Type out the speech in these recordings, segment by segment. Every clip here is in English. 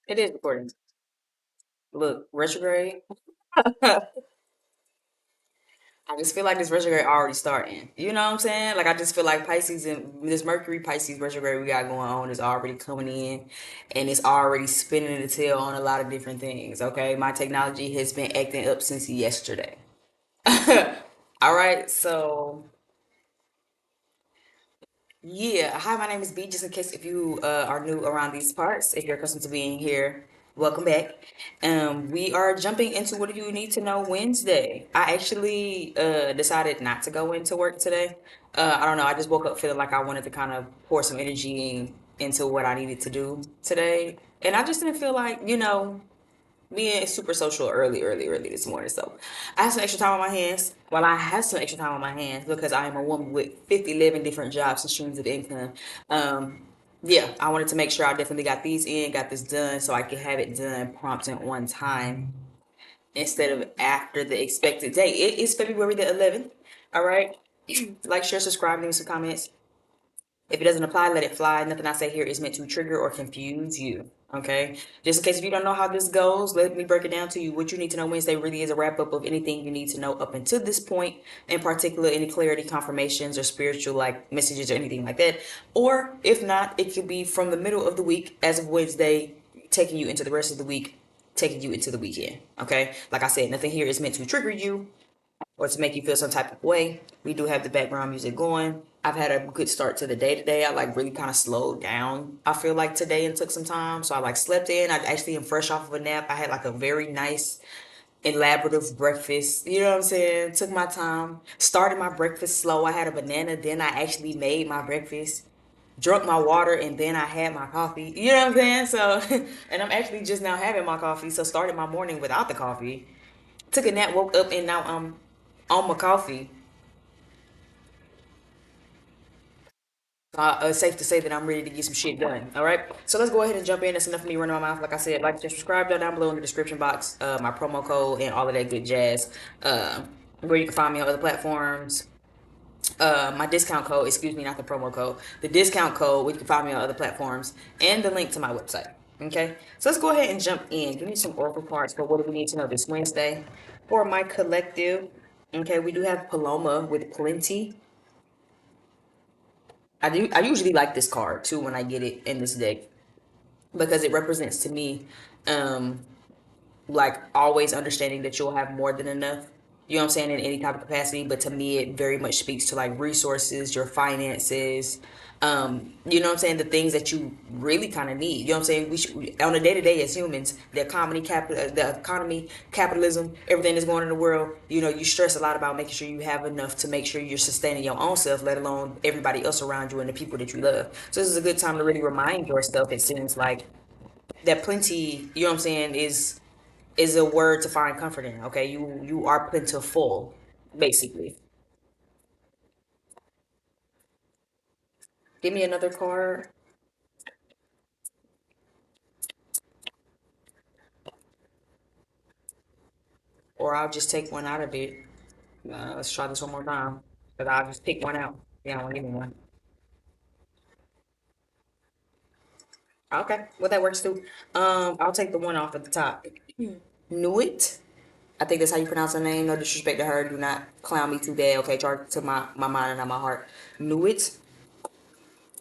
It is recording. Look, retrograde. I just feel like this retrograde already starting. You know what I'm saying? Like I just feel like Pisces and this Mercury Pisces retrograde we got going on is already coming in, and it's already spinning the tail on a lot of different things. Okay, my technology has been acting up since yesterday. All right, so yeah, hi, my name is B. Just in case if you are new around these parts, if you're accustomed to being here, welcome back. We are jumping into what do you need to know Wednesday. I actually decided not to go into work today. I don't know. I just woke up feeling like I wanted to kind of pour some energy into what I needed to do today, and I just didn't feel like being super social early this morning. So I have some extra time on my hands. Well, I have some extra time on my hands because I am a woman with 50, 11 different jobs and streams of income. Um, yeah, I wanted to make sure I definitely got these in, got this done so I could have it done prompt and on time instead of after the expected date. It is February the 11th. All right. Like, share, subscribe, leave me some comments. If it doesn't apply, let it fly. Nothing I say here is meant to trigger or confuse you. Okay? Just in case if you don't know how this goes, let me break it down to you. What you need to know Wednesday really is a wrap up of anything you need to know up until this point. In particular, any clarity, confirmations, or spiritual like messages or anything like that. Or if not, it could be from the middle of the week as of Wednesday, taking you into the rest of the week, taking you into the weekend. Okay? Like I said, nothing here is meant to trigger you or to make you feel some type of way. We do have the background music going. I've had a good start to the day today. I like really kind of slowed down. I feel like today and took some time. So I like slept in. I actually am fresh off of a nap. I had like a very nice elaborative breakfast. You know what I'm saying? Took my time. Started my breakfast slow. I had a banana, then I actually made my breakfast. Drunk my water and then I had my coffee. You know what I'm saying? So, and I'm actually just now having my coffee. So started my morning without the coffee. Took a nap, woke up, and now I'm on my coffee. It's safe to say that I'm ready to get some shit done. All right. So let's go ahead and jump in. That's enough of me running my mouth. Like I said, like, just subscribe down below in the description box. My promo code and all of that good jazz. Where you can find me on other platforms. My discount code, excuse me, not the promo code. The discount code, where you can find me on other platforms, and the link to my website. Okay. So let's go ahead and jump in. Give me some oracle cards for what do we need to know this Wednesday for my collective. Okay, we do have Paloma with plenty. I usually like this card too when I get it in this deck because it represents to me um like always understanding that you'll have more than enough. You know what I'm saying, in any type of capacity, but to me it very much speaks to like resources, your finances, you know what I'm saying, the things that you really kind of need. You know what I'm saying? We should, on a day to day as humans, the economy, capitalism, everything that's going on in the world. You know, you stress a lot about making sure you have enough to make sure you're sustaining your own self, let alone everybody else around you and the people that you love. So this is a good time to really remind yourself. It seems like that plenty. You know what I'm saying, is a word to find comfort in. Okay, you are plentiful, basically. Give me another card, or I'll just take one out of it. Let's try this one more time. But I'll just pick one out. Yeah, I won't give me one. Okay, well that works too. I'll take the one off at the top. Knew it. I think that's how you pronounce her name. No disrespect to her. Do not clown me too bad. Okay, charge it to my mind and not my heart. Knew it.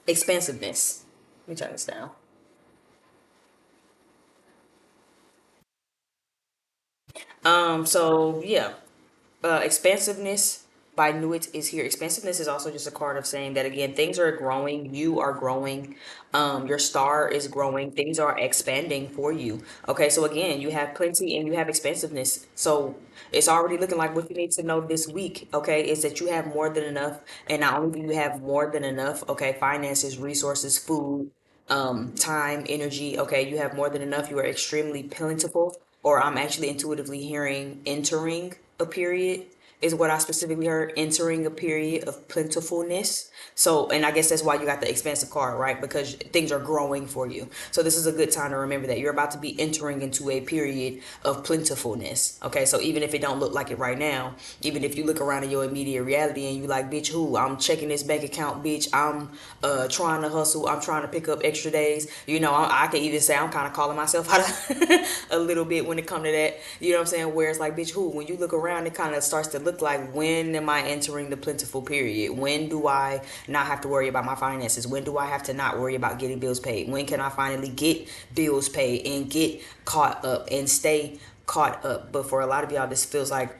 Expansiveness. Let me turn this down. So yeah, expansiveness by Nuit is here. Expansiveness is also just a card of saying that again, things are growing, you are growing, your star is growing, things are expanding for you. Okay, so again, you have plenty and you have expansiveness. So it's already looking like what you need to know this week, okay, is that you have more than enough. And not only do you have more than enough, okay, finances, resources, food, time, energy, okay, you have more than enough, you are extremely plentiful, or I'm actually intuitively hearing entering a period. is what I specifically heard. Entering a period of plentifulness. So, and I guess that's why you got the expansive card, right? Because things are growing for you. So this is a good time to remember that you're about to be entering into a period of plentifulness. Okay, so even if it don't look like it right now, even if you look around in your immediate reality and you like, bitch, who? I'm checking this bank account, bitch. I'm trying to hustle. I'm trying to pick up extra days. You know, I can even say I'm kind of calling myself out a little bit when it comes to that. You know what I'm saying? Where it's like, bitch, who? When you look around, it kind of starts to look like, when am I entering the plentiful period? When do I not have to worry about my finances? When do I have to not worry about getting bills paid? When can I finally get bills paid and get caught up and stay caught up? But for a lot of y'all, this feels like,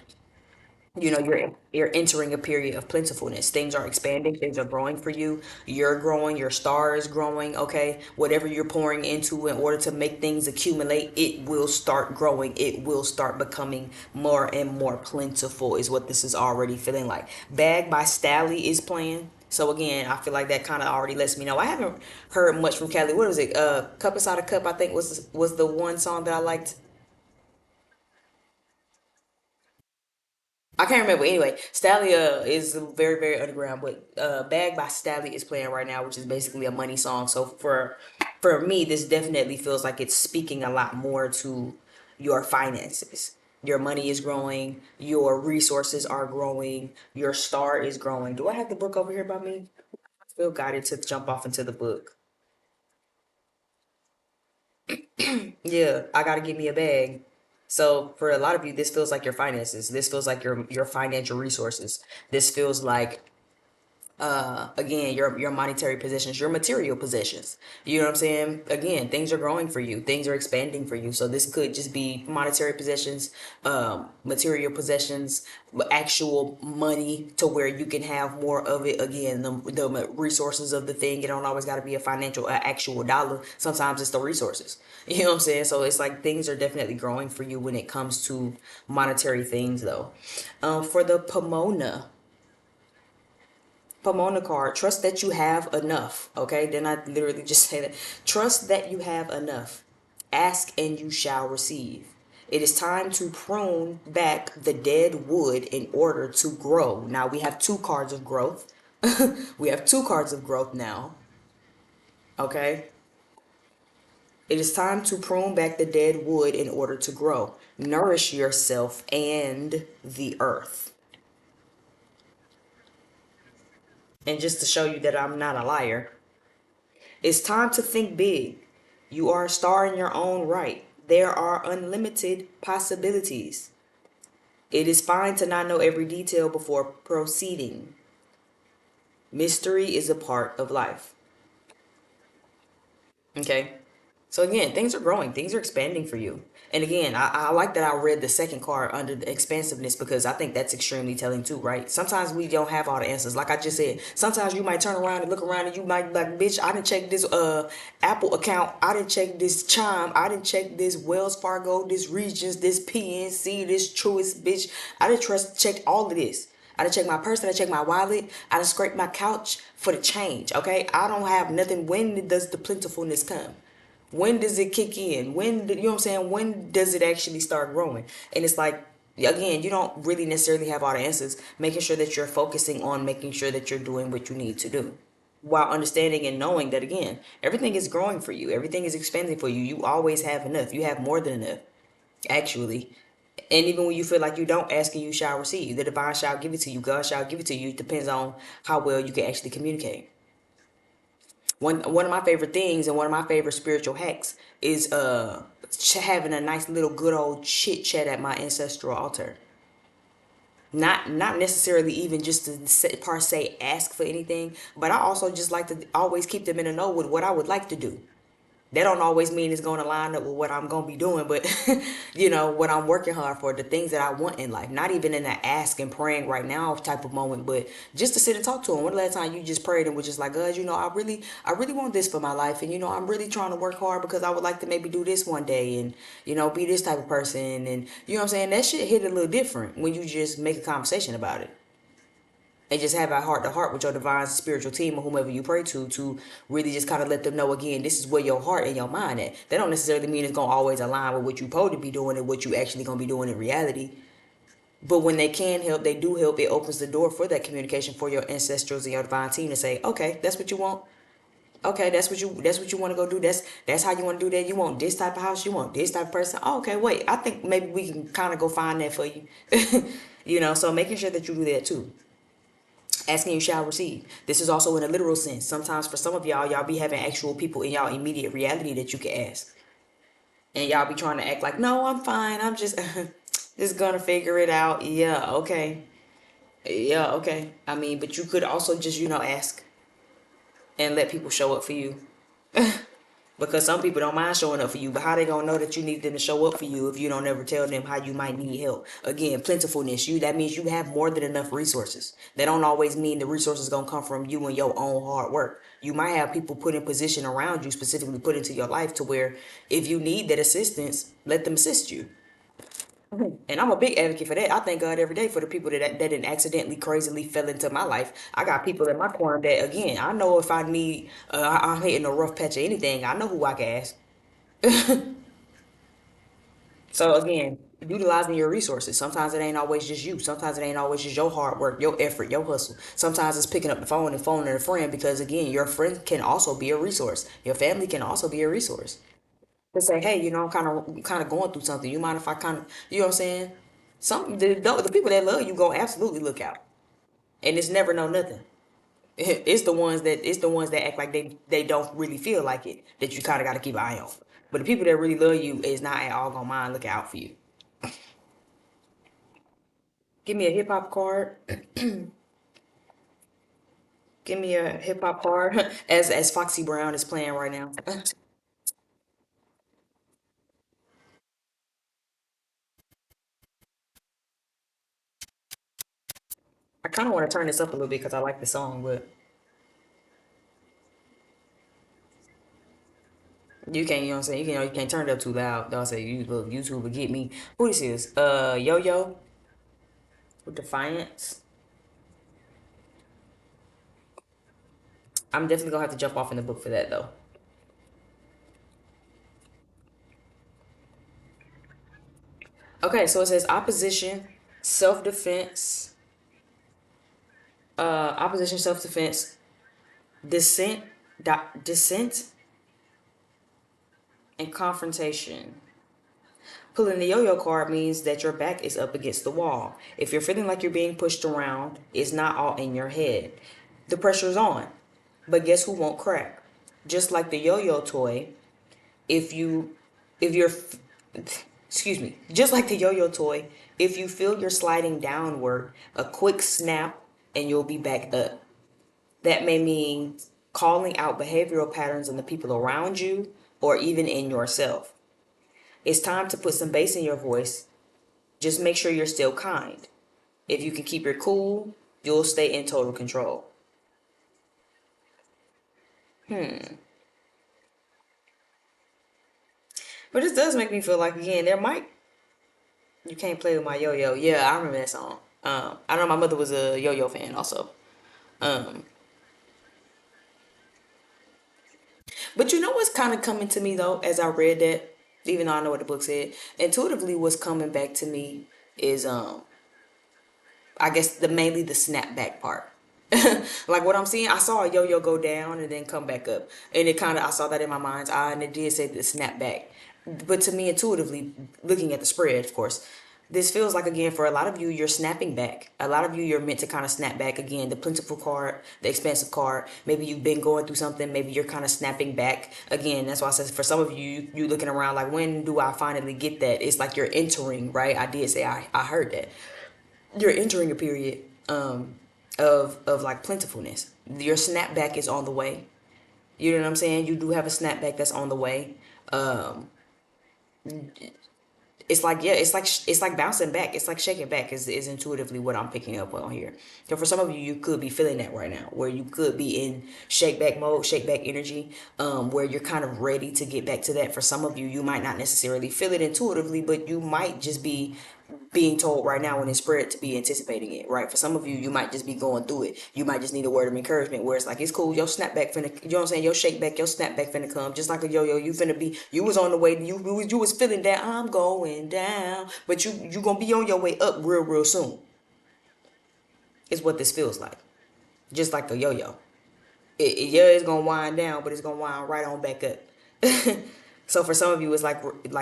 you know, you're entering a period of plentifulness. Things are expanding, things are growing for you. You're growing, your star is growing. Okay, whatever you're pouring into in order to make things accumulate, it will start growing. It will start becoming more and more plentiful, is what this is already feeling like. Bag by Stally is playing. So again, I feel like that kind of already lets me know. I haven't heard much from Kelly. What was it? Cup Inside a Cup, I think was the one song that I liked. I can't remember. Anyway, Stalia is very, very underground, but Bag by Stalia is playing right now, which is basically a money song. So for me, this definitely feels like it's speaking a lot more to your finances. Your money is growing, your resources are growing, your star is growing. Do I have the book over here by me? I feel guided to jump off into the book. Yeah, I gotta give me a bag. So for a lot of you, this feels like your finances. This feels like your financial resources. This feels like again your monetary possessions, your material possessions. You know what I'm saying? Again, things are growing for you, things are expanding for you. So this could just be monetary possessions, material possessions, actual money to where you can have more of it. Again, the resources of the thing, it don't always got to be a financial actual dollar. Sometimes it's the resources. You know what I'm saying? So it's like things are definitely growing for you when it comes to monetary things though. For the Pomona card, trust that you have enough. Okay, then I literally just say that. Trust that you have enough. Ask and you shall receive. It is time to prune back the dead wood in order to grow. Now we have two cards of growth. We have two cards of growth now. Okay. It is time to prune back the dead wood in order to grow. Nourish yourself and the earth. And just to show you that I'm not a liar, it's time to think big. You are a star in your own right. There are unlimited possibilities. It is fine to not know every detail before proceeding. Mystery is a part of life. Okay? So again, things are growing, things are expanding for you. And again, I like that I read the second card under the expansiveness because I think that's extremely telling too, right? Sometimes we don't have all the answers. Like I just said, sometimes you might turn around and look around and you might be like, bitch, I didn't check this Apple account, I didn't check this Chime, I didn't check this Wells Fargo, this Regions, this PNC, this Truist, bitch. I didn't check all of this. I done check my purse, I done check my wallet, I done scrape my couch for the change, okay? I don't have nothing. When does the plentifulness come? When does it kick in? You know what I'm saying? When does it actually start growing? And it's like, again, you don't really necessarily have all the answers. Making sure that you're focusing on making sure that you're doing what you need to do. While understanding and knowing that, again, everything is growing for you. Everything is expanding for you. You always have enough. You have more than enough, actually. And even when you feel like you don't, ask and you shall receive. The divine shall give it to you. God shall give it to you. It depends on how well you can actually communicate. One of my favorite things and one of my favorite spiritual hacks is having a nice little good old chit chat at my ancestral altar. Not necessarily even just to per se ask for anything, but I also just like to always keep them in the know with what I would like to do. That don't always mean it's going to line up with what I'm going to be doing, but you know what I'm working hard for, the things that I want in life. Not even in that ask and praying right now type of moment, but just to sit and talk to him. When the last time you just prayed and was just like, God, you know, I really want this for my life, and you know, I'm really trying to work hard because I would like to maybe do this one day, and you know, be this type of person, and you know what I'm saying. That shit hit a little different when you just make a conversation about it and just have a heart to heart with your divine spiritual team or whomever you pray to really just kind of let them know again, this is where your heart and your mind at. That don't necessarily mean it's gonna always align with what you supposed to be doing and what you actually gonna be doing in reality. But when they can help, they do help. It opens the door for that communication for your ancestrals and your divine team to say, okay, that's what you want. Okay, that's what you want to go do. That's how you want to do that. You want this type of house. You want this type of person. Oh, okay, wait. I think maybe we can kind of go find that for you. So making sure that you do that too. Asking you shall receive. This is also in a literal sense. Sometimes for some of y'all be having actual people in y'all immediate reality that you can ask, and y'all be trying to act like, no, I'm fine. I'm just just gonna figure it out. Yeah, okay. Yeah, okay. I mean, but you could also just ask and let people show up for you. Because some people don't mind showing up for you, but how they gonna know that you need them to show up for you if you don't ever tell them how you might need help? Again, plentifulness. That means you have more than enough resources. That don't always mean the resources gonna come from you and your own hard work. You might have people put in position around you, specifically put into your life to where if you need that assistance, let them assist you. And I'm a big advocate for that. I thank God every day for the people that didn't accidentally, crazily fell into my life. I got people in my corner that, again, I know if I need, I'm hitting a rough patch of anything, I know who I can ask. So again, utilizing your resources. Sometimes it ain't always just you. Sometimes it ain't always just your hard work, your effort, your hustle. Sometimes it's picking up the phone and phoning a friend because again, your friend can also be a resource. Your family can also be a resource. To say, hey, I'm kind of going through something. You mind if I kind of, you know what I'm saying? The people that love you gonna absolutely look out, and it's never know nothing. It's the ones that act like they don't really feel like it that you kind of got to keep an eye on. But the people that really love you is not at all gonna mind looking out for you. Give me a hip hop card. Give me a hip hop card as Foxy Brown is playing right now. I kind of want to turn this up a little bit because I like the song, but you can't. You know what I'm saying? You can't turn it up too loud. They'll say you look YouTube will get me. Who this is? Yo Yo with Defiance. I'm definitely gonna have to jump off in the book for that though. Okay, so it says opposition, self defense, opposition, self defense, dissent, dissent, and confrontation. Pulling the yo-yo card means that your back is up against the wall. If you're feeling like you're being pushed around, it's not all in your head. The pressure's on. But guess who won't crack? Just like the yo-yo toy, if you if you're excuse me, just like the yo-yo toy, if you feel you're sliding downward, a quick snap and you'll be back up. That may mean calling out behavioral patterns in the people around you or even in yourself. It's time to put some bass in your voice. Just make sure you're still kind. If you can keep your cool, you'll stay in total control. But this does make me feel like, again, there might you can't play with my yo-yo. Yeah, I remember that song. I know my mother was a yo-yo fan also. Um, but you know what's kind of coming to me though, as I read that, even though I know what the book said, intuitively what's coming back to me is I guess mainly the snapback part. Like what I'm seeing, I saw a yo-yo go down and then come back up, and it kind of I saw that in my mind's eye, and it did say the snapback. But to me, intuitively, looking at the spread, of course, this feels like again for a lot of you, you're snapping back. A lot of you, you're meant to kind of snap back again. The plentiful card, the expansive card. Maybe you've been going through something. Maybe you're kind of snapping back again. That's why I said for some of you, you looking around like when do I finally get that? It's like you're entering, right? I did say I heard that you're entering a period of like plentifulness. Your snapback is on the way. You know what I'm saying? You do have a snapback that's on the way. Um, it's like yeah, it's like bouncing back. It's like shaking back is intuitively what I'm picking up on here. So for some of you, you could be feeling that right now, where you could be in shake back mode, shake back energy, where you're kind of ready to get back to that. For some of you, you might not necessarily feel it intuitively, but you might just be being told right now when it's spread to be anticipating it, right? For some of you, you might just be going through it. You might just need a word of encouragement where it's like, it's cool, your snapback finna, you know what I'm saying? Your shake back, your snapback finna come. Just like a yo-yo, you finna be, you was on the way, you was feeling down, I'm going down. But you gonna be on your way up real soon, is what this feels like. Just like a yo-yo. Yeah, it's gonna wind down, but it's gonna wind right on back up. So for some of you, it's like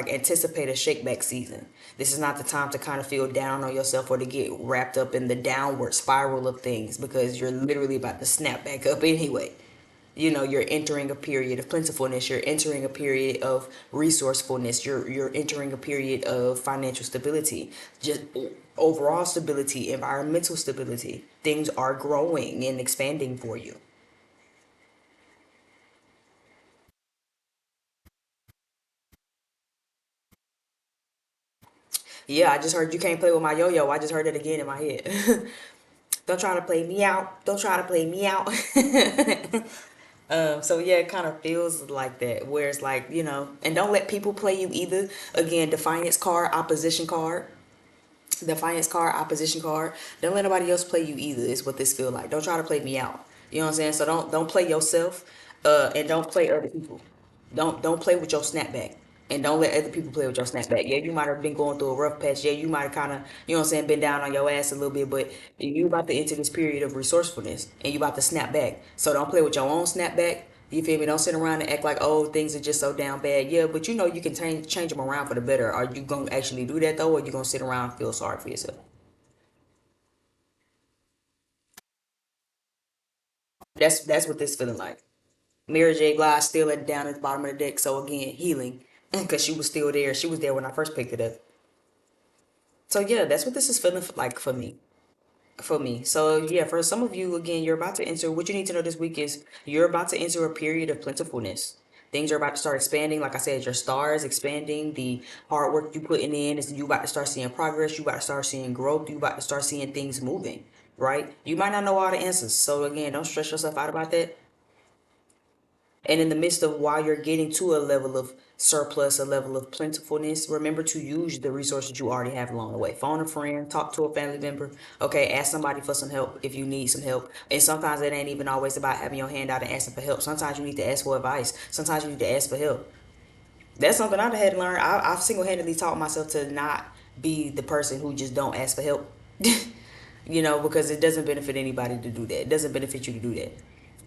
anticipate a shake back season. This is not the time to kind of feel down on yourself or to get wrapped up in the downward spiral of things because you're literally about to snap back up anyway. You know, you're entering a period of plentifulness. You're entering a period of resourcefulness. You're entering a period of financial stability, just overall stability, environmental stability. Things are growing and expanding for you. Yeah, I just heard you can't play with my yo-yo. I just heard it again in my head. Don't try to play me out. Don't try to play me out. So yeah, it kind of feels like that, where it's like, you know, and don't let people play you either. Again, defiance card, opposition card. Defiance card, opposition card. Don't let nobody else play you either. Is what this feel like. Don't try to play me out. You know what I'm saying? So don't play yourself, and don't play other people. Don't play with your snapback, and don't let other people play with your snapback. Yeah, you might have been going through a rough patch. Yeah, you might have kind of, you know what I'm saying, been down on your ass a little bit, but you about to enter this period of resourcefulness, and you about to snap back. So don't play with your own snapback. You feel me? Don't sit around and act like, oh, things are just so down bad. Yeah, but you know you can change them around for the better. Are you gonna actually do that though, or you gonna sit around and feel sorry for yourself? That's what this feeling like. Mary J. Blige still at down at the bottom of the deck. So again, healing, because she was still there. She was there when I first picked it up. So yeah, that's what this is feeling like for me. For me. So yeah, for some of you, again, you're about to enter. What you need to know this week is you're about to enter a period of plentifulness. Things are about to start expanding. Like I said, your star is expanding. The hard work you putting in is you about to start seeing progress. You about to start seeing growth. You about to start seeing things moving. Right? You might not know all the answers. So again, don't stress yourself out about that. And in the midst of while you're getting to a level of surplus, a level of plentifulness, remember to use the resources you already have along the way. Phone a friend, talk to a family member. Okay, ask somebody for some help if you need some help. And sometimes it ain't even always about having your hand out and asking for help. Sometimes you need to ask for advice. Sometimes you need to ask for help. That's something I've had to learn. I've single-handedly taught myself to not be the person who just don't ask for help. You know, because it doesn't benefit anybody to do that. It doesn't benefit you to do that.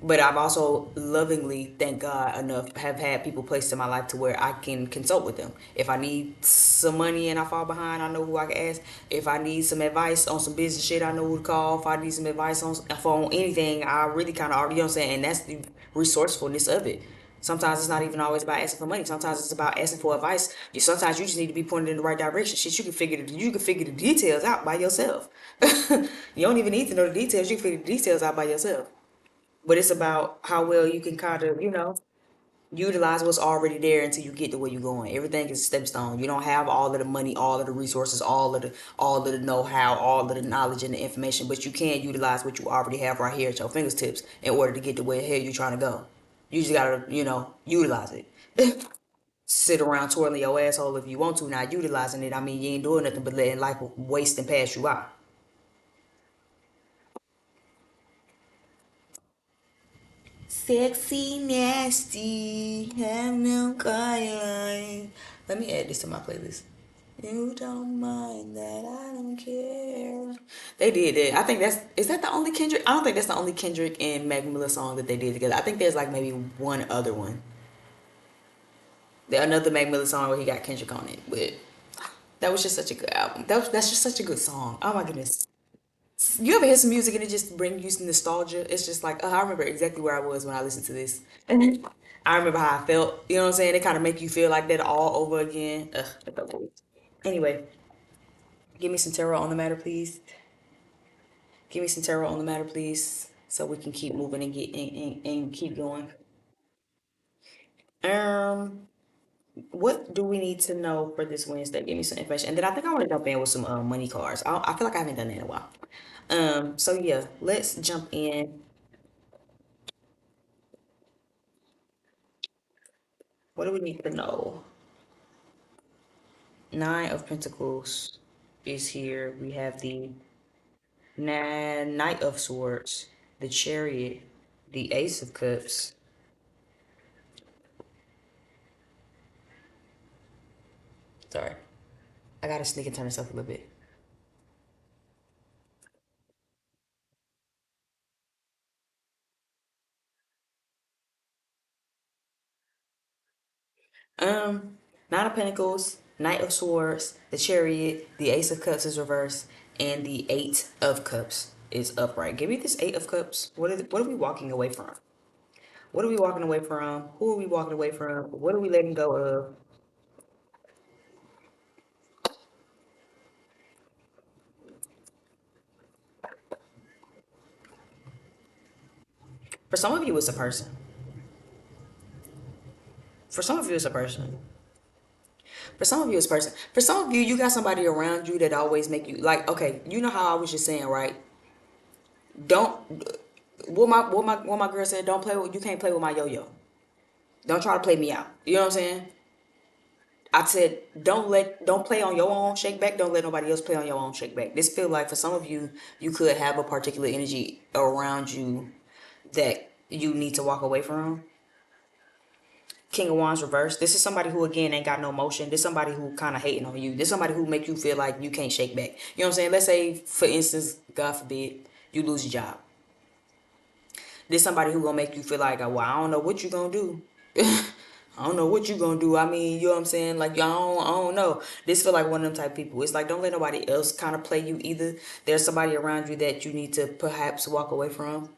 But I've also lovingly, thank God, enough have had people placed in my life to where I can consult with them. If I need some money and I fall behind, I know who I can ask. If I need some advice on some business shit, I know who to call. If I need some advice on anything, I really kind of already, you know what I'm saying? And that's the resourcefulness of it. Sometimes it's not even always about asking for money. Sometimes it's about asking for advice. Sometimes you just need to be pointed in the right direction. Shit, you can figure the details out by yourself. You don't even need to know the details. You can figure the details out by yourself. But it's about how well you can kind of, you know, utilize what's already there until you get to where you're going. Everything is a stepping stone. You don't have all of the money, all of the resources, all of the know-how, all of the knowledge and the information, but you can utilize what you already have right here at your fingertips in order to get to where the hell you're trying to go. You just gotta, you know, utilize it. Sit around twirling your asshole if you want to, not utilizing it. I mean, you ain't doing nothing but letting life waste and pass you out. Sexy, nasty, have no color. Let me add this to my playlist. You don't mind that, I don't care. They did that. I think is that the only Kendrick? I don't think that's the only Kendrick and Mac Miller song that they did together. I think there's like maybe one other one. There another Mac Miller song where he got Kendrick on it, but that was just such a good album. That's just such a good song. Oh my goodness. You ever hear some music and it just brings you some nostalgia? It's just like, I remember exactly where I was when I listened to this. I remember how I felt. You know what I'm saying? It kind of make you feel like that all over again. Ugh, it felt good. Anyway, give me some tarot on the matter, please. Give me some tarot on the matter, please, so we can keep moving and get and keep going. Um, what do we need to know for this Wednesday? Give me some information, and then I think I want to jump in with some money cards. I feel like I haven't done that in a while. So yeah, let's jump in. What do we need to know? Nine of Pentacles. is here. We have the Knight of Swords, the Chariot, the Ace of Cups. Sorry, I gotta sneak and turn this up a little bit. Nine of Pentacles, Knight of Swords, the Chariot, the Ace of Cups is reversed, and the Eight of Cups is upright. Give me this Eight of Cups. What are we walking away from? What are we walking away from? Who are we walking away from? What are we letting go of? For some of you, it's a person. For some of you, it's a person. For some of you, it's a person. For some of you, you got somebody around you that always make you like. Okay, you know how I was just saying, right? Don't. What my girl said. Don't play with. You can't play with my yo-yo. Don't try to play me out. You know what I'm saying? I said, don't play on your own shake back. Don't let nobody else play on your own shake back. This feel like for some of you, you could have a particular energy around you that you need to walk away from. King of Wands reverse. This is somebody who again ain't got no motion. This is somebody who kind of hating on you. This is somebody who make you feel like you can't shake back. You know what I'm saying? Let's say, for instance, God forbid, you lose your job. This is somebody who gonna make you feel like, well, I don't know what you gonna do. I don't know what you gonna do. I mean, you know what I'm saying? Like, I don't know. This feel like one of them type of people. It's like, don't let nobody else kind of play you either. There's somebody around you that you need to perhaps walk away from.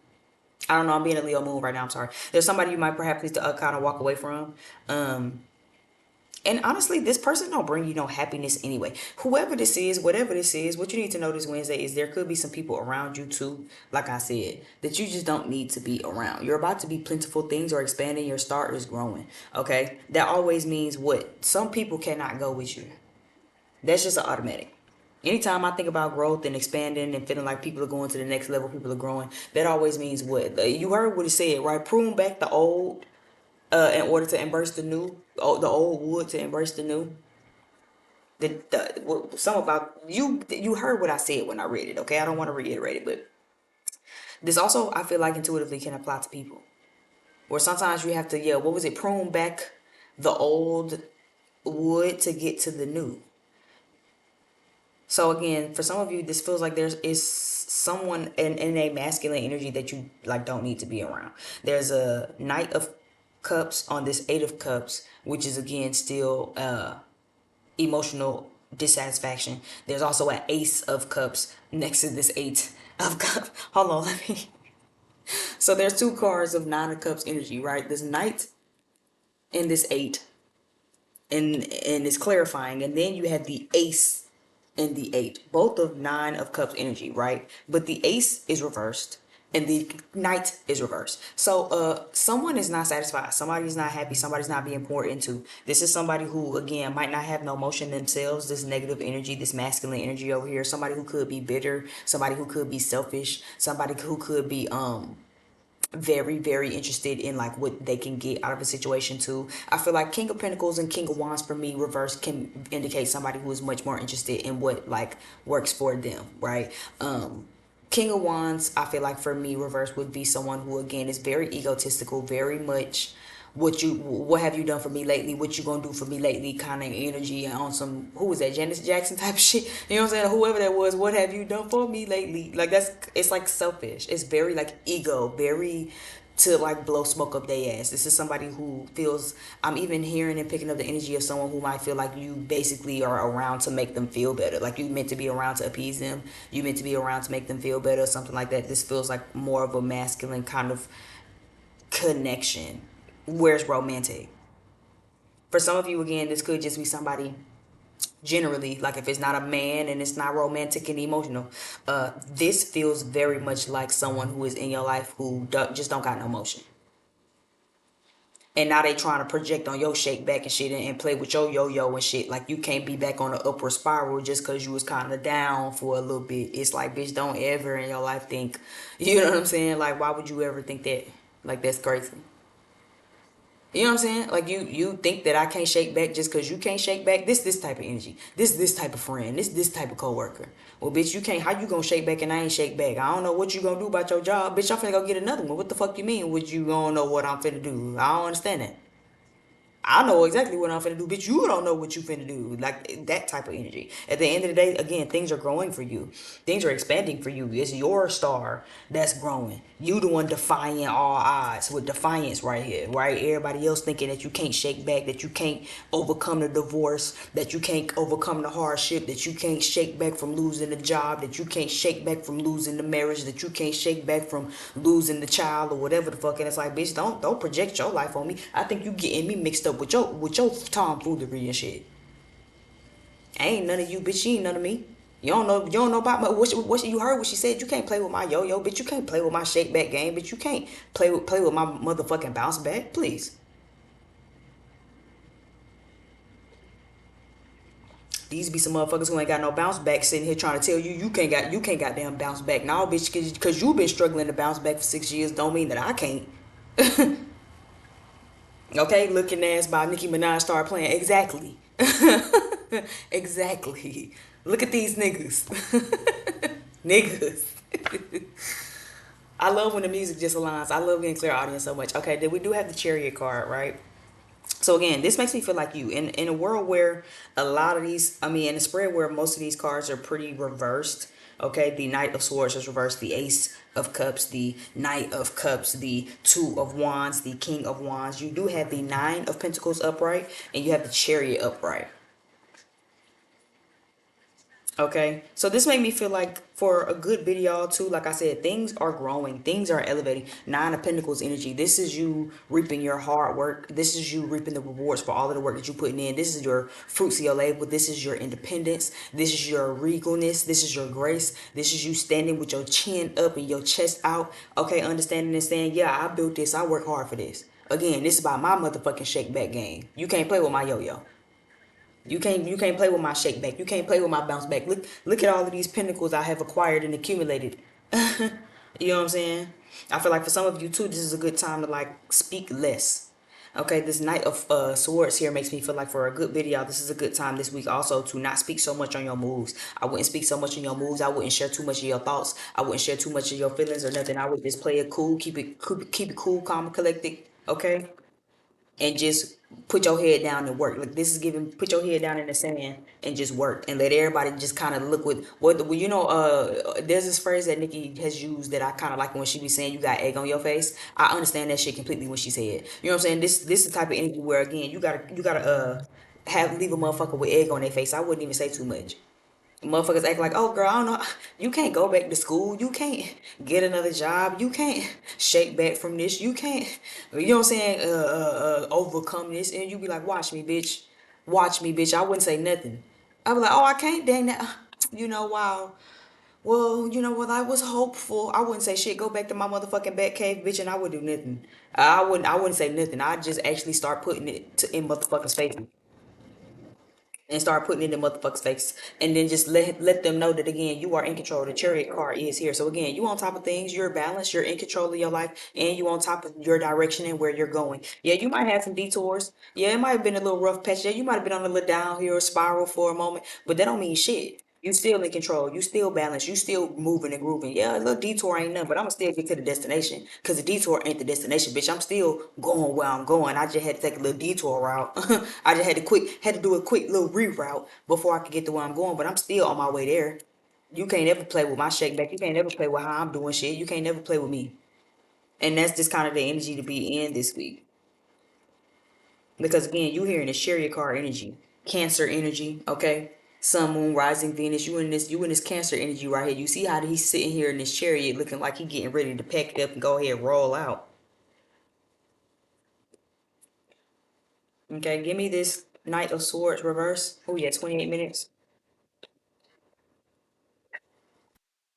I don't know. I'm being a Leo moon right now. I'm sorry. There's somebody you might perhaps need to kind of walk away from. And honestly, this person don't bring you no happiness anyway. Whoever this is, whatever this is, what you need to know this Wednesday is there could be some people around you too, like I said, that you just don't need to be around. You're about to be plentiful. Things are expanding. Your star is growing. Okay? That always means what? Some people cannot go with you. That's just an automatic. Anytime I think about growth and expanding and feeling like people are going to the next level, people are growing, that always means what? You heard what it said, right? Prune back the old in order to embrace the new, the old wood to embrace the new. Some about you heard what I said when I read it. Okay, I don't want to reiterate it, but this also I feel like intuitively can apply to people. Where sometimes you have to, yeah, what was it? Prune back the old wood to get to the new. So again, for some of you, this feels like there's is someone in a masculine energy that you like don't need to be around. There's a Knight of Cups on this Eight of Cups, which is again still emotional dissatisfaction. There's also an Ace of Cups next to this Eight of Cups. Hold on, let me. So there's two cards of Nine of Cups energy, right? This Knight and this Eight, and it's clarifying, and then you have the Ace and the Eight, both of Nine of Cups energy, right? But the Ace is reversed and the Knight is reversed. So someone is not satisfied, somebody's not happy, somebody's not being poured into. This is somebody who again might not have no motion themselves, this negative energy, this masculine energy over here. Somebody who could be bitter, somebody who could be selfish, somebody who could be very very interested in like what they can get out of a situation too. I feel like King of Pentacles and King of Wands for me reverse can indicate somebody who is much more interested in what like works for them, right? King of Wands, I feel like for me reverse would be someone who again is very egotistical, very much what have you done for me lately, what you gonna do for me lately kind of energy, on some, who was that, Janet Jackson type of shit, you know what I'm saying, whoever that was, what have you done for me lately, like that's, it's like selfish, it's very like ego, very to like blow smoke up their ass. This is somebody who feels, I'm even hearing and picking up the energy of someone who might feel like you basically are around to make them feel better, like you meant to be around to appease them, you meant to be around to make them feel better, something like that. This feels like more of a masculine kind of connection. Where's romantic? For some of you, again, this could just be somebody generally, like if it's not a man and it's not romantic and emotional, this feels very much like someone who is in your life who just don't got no emotion. And now they trying to project on your shake back and shit, and play with your yo-yo and shit. Like you can't be back on the upward spiral just because you was kind of down for a little bit. It's like, bitch, don't ever in your life think, you know what I'm saying? Like, why would you ever think that? Like, that's crazy. You know what I'm saying? Like you think that I can't shake back just because you can't shake back. This type of energy. This type of friend. This type of coworker. Well, bitch, you can't. How you gonna shake back and I ain't shake back? I don't know what you gonna do about your job, bitch. I'm finna go get another one. What the fuck you mean? What you gonna know what I'm finna do? I don't understand that. I know exactly what I'm finna do, bitch. You don't know what you finna do. Like that type of energy. At the end of the day, again, things are growing for you. Things are expanding for you. It's your star that's growing. You the one defying all odds with defiance right here, right? Everybody else thinking that you can't shake back, that you can't overcome the divorce, that you can't overcome the hardship, that you can't shake back from losing the job, that you can't shake back from losing the marriage, that you can't shake back from losing the child or whatever the fuck. And it's like, bitch, don't project your life on me. I think you getting me mixed up with your tomfoolery and shit. I ain't none of you, bitch. You ain't none of me. You don't know about my you heard what she said. You can't play with my yo-yo, bitch. You can't play with my shake back game, bitch. You can't play with my motherfucking bounce back, please. These be some motherfuckers who ain't got no bounce back sitting here trying to tell you you can't goddamn bounce back. Now, bitch, cause you been struggling to bounce back for 6 years don't mean that I can't. Okay, looking ass by Nicki Minaj start playing. Exactly. Exactly. Look at these niggas. Niggas. I love when the music just aligns. I love getting clear audience so much. Okay, then we do have the chariot card, right? So again, this makes me feel like you in a world where a lot of these, I mean, in a spread where most of these cards are pretty reversed. Okay, the Knight of Swords is reversed, the Ace of Cups, the Knight of Cups, the Two of Wands, the King of Wands. You do have the Nine of Pentacles upright, and you have the Chariot upright. Okay, so this made me feel like for a good bit of y'all too, like I said, things are growing, things are elevating. Nine of Pentacles energy. This is you reaping your hard work. This is you reaping the rewards for all of the work that you're putting in. This is your fruits of your labor. This is your independence. This is your regalness. This is your grace. This is you standing with your chin up and your chest out. Okay, understanding and saying, yeah, I built this. I work hard for this. Again, this is about my motherfucking shake back game. You can't play with my yo-yo. You can't play with my shake back. You can't play with my bounce back. Look at all of these pinnacles I have acquired and accumulated. You know what I'm saying? I feel like for some of you too, this is a good time to like speak less. Okay, this Knight of Swords here makes me feel like for a good video, this is a good time this week also to not speak so much on your moves. I wouldn't speak so much on your moves. I wouldn't share too much of your thoughts. I wouldn't share too much of your feelings or nothing. I would just play it cool, keep it cool, calm, and collected. Okay, and just put your head down and work. Like this is giving, put your head down in the sand and just work and let everybody just kind of look with what well, you know. There's this phrase that Nikki has used that I kind of like when she be saying you got egg on your face. I understand that shit completely when she said it. You know what I'm saying? This is the type of energy where again you gotta have leave a motherfucker with egg on their face. I wouldn't even say too much. Motherfuckers act like, oh girl, I don't know. You can't go back to school. You can't get another job. You can't shake back from this. You can't, you know what I'm saying? Overcome this. And you be like, watch me, bitch. Watch me, bitch. I wouldn't say nothing. I'd be like, oh, I can't. Dang that. You know, wow. Well, you know what? I was hopeful. I wouldn't say shit. Go back to my motherfucking bat cave, bitch, and I would do nothing. I wouldn't. I wouldn't say nothing. I'd just actually start putting it in motherfuckers' faces and start putting it in motherfuckers' face, and then just let them know that again you are in control. The chariot card is here, so again you on top of things. You're balanced. You're in control of your life, and you on top of your direction and where you're going. Yeah, you might have some detours. Yeah, it might have been a little rough patch. Yeah, you might have been on a little downhill spiral for a moment, but that don't mean shit. You still in control. You still balanced. You still moving and grooving. Yeah, a little detour ain't nothing, but I'ma still get to the destination. Cause the detour ain't the destination, bitch. I'm still going where I'm going. I just had to take a little detour route. I just had to do a quick little reroute before I could get to where I'm going. But I'm still on my way there. You can't ever play with my shake back. You can't ever play with how I'm doing shit. You can't never play with me. And that's just kind of the energy to be in this week. Because again, you hearing the chariot card energy, Cancer energy, okay? Sun, Moon, Rising, Venus. You in this Cancer energy right here. You see how he's sitting here in this chariot, looking like he getting ready to pack it up and go ahead and roll out. Okay, give me this Knight of Swords reverse. Oh yeah, 28 minutes.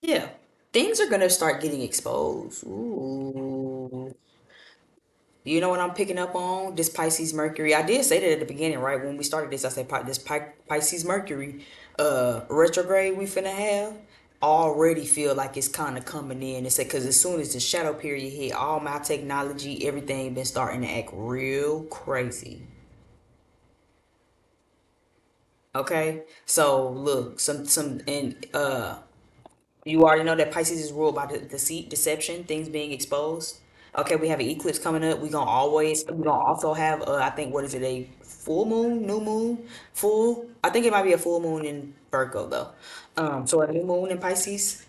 Yeah, things are gonna start getting exposed. Ooh. You know what I'm picking up on? This Pisces Mercury. I did say that at the beginning, right? When we started this, I said Pisces Mercury retrograde we finna have. already feel like it's kind of coming in. It's because as soon as the shadow period hit, all my technology, everything been starting to act real crazy. Okay, so look, some and you already know that Pisces is ruled by the deceit, deception, things being exposed. Okay, we have an eclipse coming up. We gonna also have I think what is it, a full moon, new moon, full. I think it might be a full moon in Virgo though. So a new moon in Pisces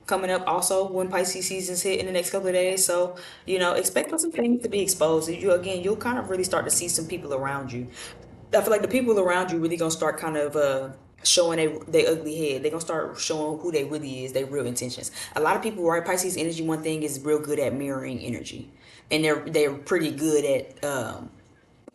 coming up also when Pisces seasons hit in the next couple of days. So, expect for some things to be exposed. You'll kind of really start to see some people around you. I feel like the people around you really gonna start kind of showing they ugly head. They gonna start showing who they really is, their real intentions. A lot of people, right? Pisces energy, one thing is real good at mirroring energy, and they're pretty good at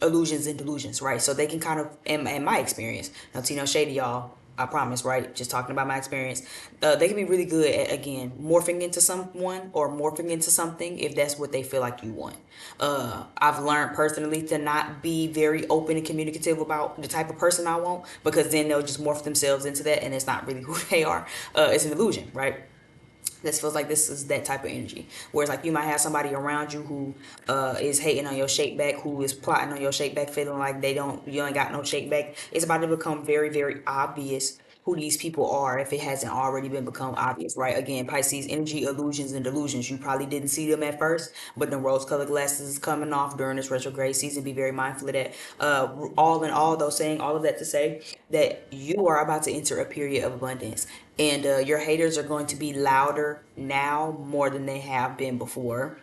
illusions and delusions, right? So they can kind of, in my experience, not to shady y'all, I promise, right? Just talking about my experience, they can be really good at, again, morphing into someone or morphing into something if that's what they feel like you want. I've learned personally to not be very open and communicative about the type of person I want, because then they'll just morph themselves into that and it's not really who they are. It's an illusion, right? This feels like this is that type of energy. Whereas like you might have somebody around you who is hating on your shake back, who is plotting on your shake back, feeling like you ain't got no shake back. It's about to become very, very obvious who these people are if it hasn't already been become obvious, right? Again, Pisces energy, illusions and delusions. You probably didn't see them at first, but the rose colored glasses is coming off during this retrograde season. Be very mindful of that. All in all, though, saying all of that to say that you are about to enter a period of abundance, and your haters are going to be louder now more than they have been before.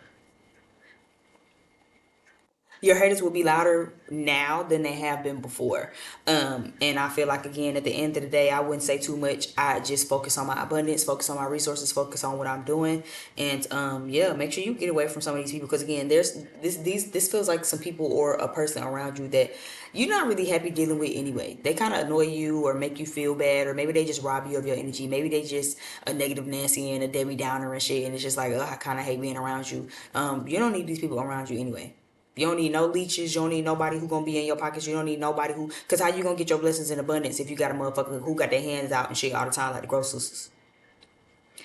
Your haters will be louder now than they have been before. And I feel like, again, at the end of the day, I wouldn't say too much. I just focus on my abundance, focus on my resources, focus on what I'm doing. And yeah, make sure you get away from some of these people, because again, there's this feels like some people or a person around you that you're not really happy dealing with anyway. They kind of annoy you or make you feel bad, or maybe they just rob you of your energy. Maybe they just a negative Nancy and a Debbie Downer and shit, and it's just like, oh, I kind of hate being around you. You don't need these people around you anyway. You don't need no leeches. You don't need nobody who gonna be in your pockets. You don't need nobody who, cause how you gonna get your blessings in abundance if you got a motherfucker who got their hands out and shit all the time like the grossest?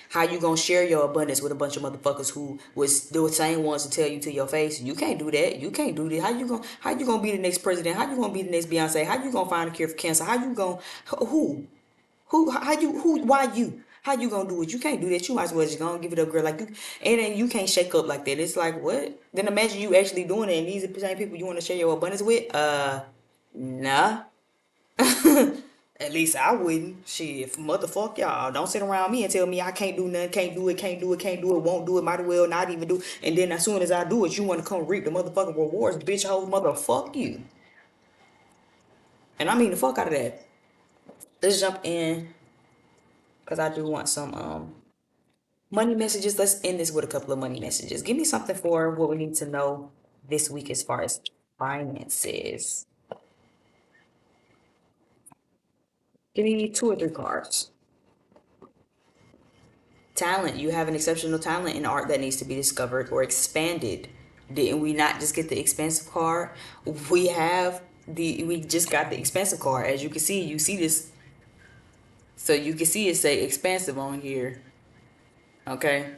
How you gonna share your abundance with a bunch of motherfuckers who was the same ones to tell you to your face, you can't do that. You can't do that. How you gonna be the next president? How you gonna be the next Beyonce? How you gonna find a cure for cancer? How you gonna who? Why you? How you gonna do it? You can't do that. You might as well just gonna give it up, girl. Like you, and then you can't shake up like that. It's like, what? Then imagine you actually doing it, and these are the same people you want to share your abundance with. Nah. At least I wouldn't. Shit, motherfuck y'all. Don't sit around me and tell me I can't do nothing, can't do it, can't do it, can't do it, won't do it, might as well not even do. And then as soon as I do it, you want to come reap the motherfucking rewards, bitch, whole motherfuck you. And I mean the fuck out of that. Let's jump in, because I do want some money messages. Let's end this with a couple of money messages. Give me something for what we need to know this week as far as finances. Give me two or three cards. Talent. You have an exceptional talent in art that needs to be discovered or expanded. Didn't we not just get the expensive card? We just got the expensive card. As you can see, you see this. So you can see it say expansive on here. Okay,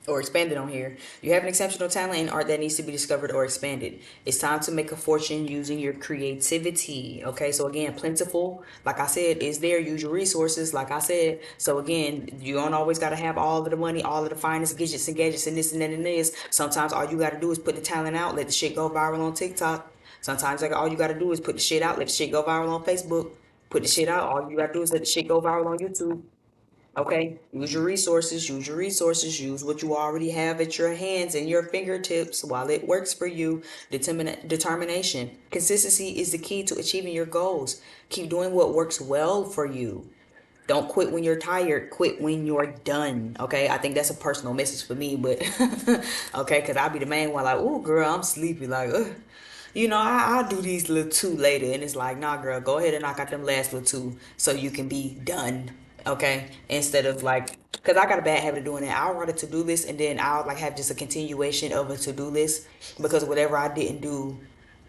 or expanded on here. You have an exceptional talent in art that needs to be discovered or expanded. It's time to make a fortune using your creativity. Okay, so again, plentiful, like I said, is there. Use your resources, like I said. So again, you don't always got to have all of the money, all of the finest gadgets and this and that and this. Sometimes all you got to do is put the talent out, let the shit go viral on TikTok. Sometimes like all you got to do is put the shit out, let the shit go viral on Facebook. Put the shit out. All you got to do is let the shit go viral on YouTube. Okay, use your resources, use your resources, use what you already have at your hands and your fingertips while it works for you. Determination. Consistency is the key to achieving your goals. Keep doing what works well for you. Don't quit when you're tired, quit when you're done. Okay, I think that's a personal message for me, but okay, because I'll be the main one like, oh, girl, I'm sleepy. Like, ugh. I'll do these little two later. And it's like, nah, girl, go ahead and knock out them last little two so you can be done. Okay. Instead of like, because I got a bad habit of doing that. I'll write a to do list and then I'll like have just a continuation of a to do list, because whatever I didn't do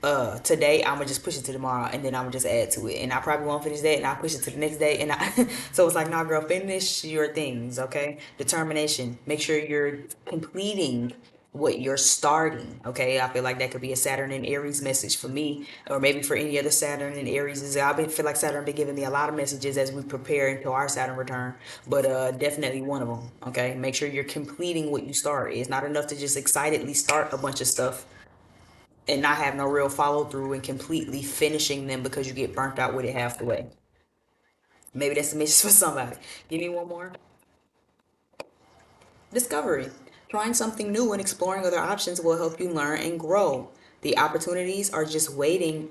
today I'm gonna just push it to tomorrow, and then I'm gonna just add to it, and I probably won't finish that, and I'll push it to the next day, and I so it's like, nah, girl, finish your things, okay? Determination. Make sure you're completing what you're starting, okay? I feel like that could be a Saturn and Aries message for me, or maybe for any other Saturn and Aries. Feel like Saturn been giving me a lot of messages as we prepare into our Saturn return, but definitely one of them, okay? Make sure you're completing what you start. It's not enough to just excitedly start a bunch of stuff and not have no real follow through and completely finishing them because you get burnt out with it half the way. Maybe that's a message for somebody. Give me one more. Discovery. Trying something new and exploring other options will help you learn and grow. The opportunities are just waiting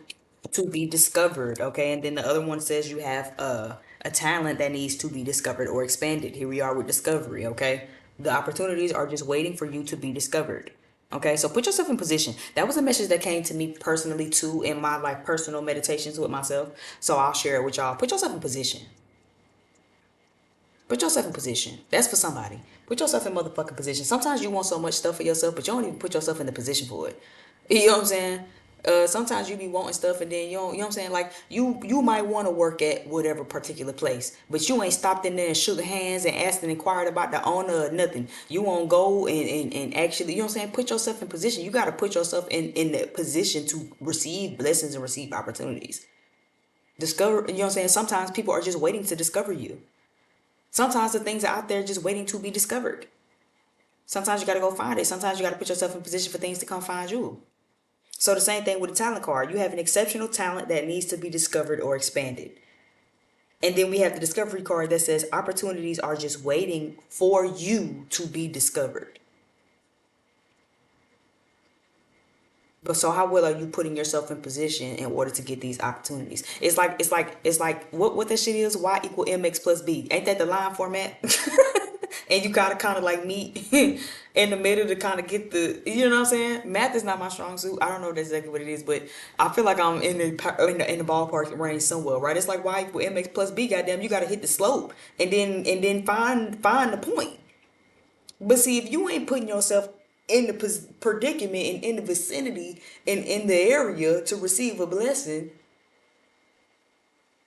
to be discovered, okay? And then the other one says you have a talent that needs to be discovered or expanded. Here we are with discovery, okay? The opportunities are just waiting for you to be discovered. Okay, so put yourself in position. That was a message that came to me personally too in my like personal meditations with myself. So I'll share it with y'all. Put yourself in position. Put yourself in position. That's for somebody. Put yourself in motherfucking position. Sometimes you want so much stuff for yourself, but you don't even put yourself in the position for it. You know what I'm saying? Sometimes you be wanting stuff and then you don't, you know what I'm saying? Like you might want to work at whatever particular place, but you ain't stopped in there and shook hands and asked and inquired about the owner or nothing. You won't go and actually, you know what I'm saying? Put yourself in position. You got to put yourself in the position to receive blessings and receive opportunities. Discover, you know what I'm saying? Sometimes people are just waiting to discover you. Sometimes the things are out there just waiting to be discovered. Sometimes you got to go find it. Sometimes you got to put yourself in position for things to come find you. So the same thing with the talent card. You have an exceptional talent that needs to be discovered or expanded. And then we have the discovery card that says opportunities are just waiting for you to be discovered. But so how well are you putting yourself in position in order to get these opportunities? It's like what that shit is, Y equal MX plus B. Ain't that the line format? And you gotta kind of like meet in the middle to kind of get the, you know what I'm saying? Math is not my strong suit. I don't know exactly what it is, but I feel like I'm in the ballpark range somewhere, right? It's like Y equal MX plus B. Goddamn, you gotta hit the slope and then find the point. But see, if you ain't putting yourself in the predicament and in the vicinity and in the area to receive a blessing,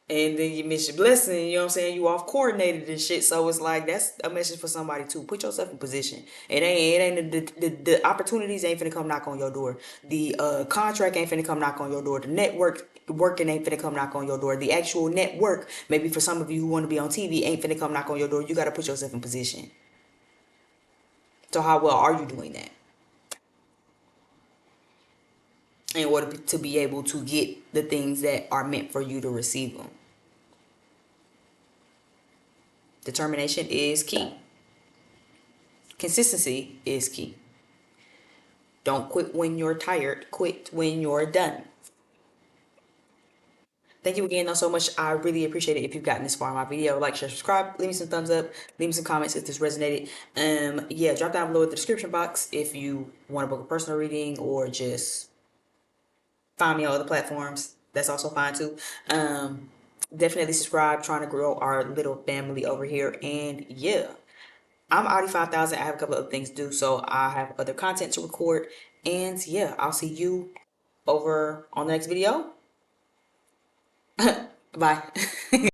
and then you miss your blessing, you know what I'm saying? You off coordinated and shit. So it's like that's a message for somebody too. Put yourself in position. It ain't the opportunities ain't finna come knock on your door. The contract ain't finna come knock on your door. The network working ain't finna come knock on your door. The actual network, maybe for some of you who want to be on TV, ain't finna come knock on your door. You gotta put yourself in position. So how well are you doing that in order to be able to get the things that are meant for you to receive them? Determination is key. Consistency is key. Don't quit when you're tired. Quit when you're done. Thank you again though so much. I really appreciate it if you've gotten this far in my video. Like, share, subscribe, leave me some thumbs up, leave me some comments if this resonated. Yeah, drop down below in the description box if you want to book a personal reading or just find me on other platforms. That's also fine too. Definitely subscribe, trying to grow our little family over here. And yeah, I'm already 5,000. I have a couple of other things to do, so I have other content to record. And yeah, I'll see you over on the next video. Bye.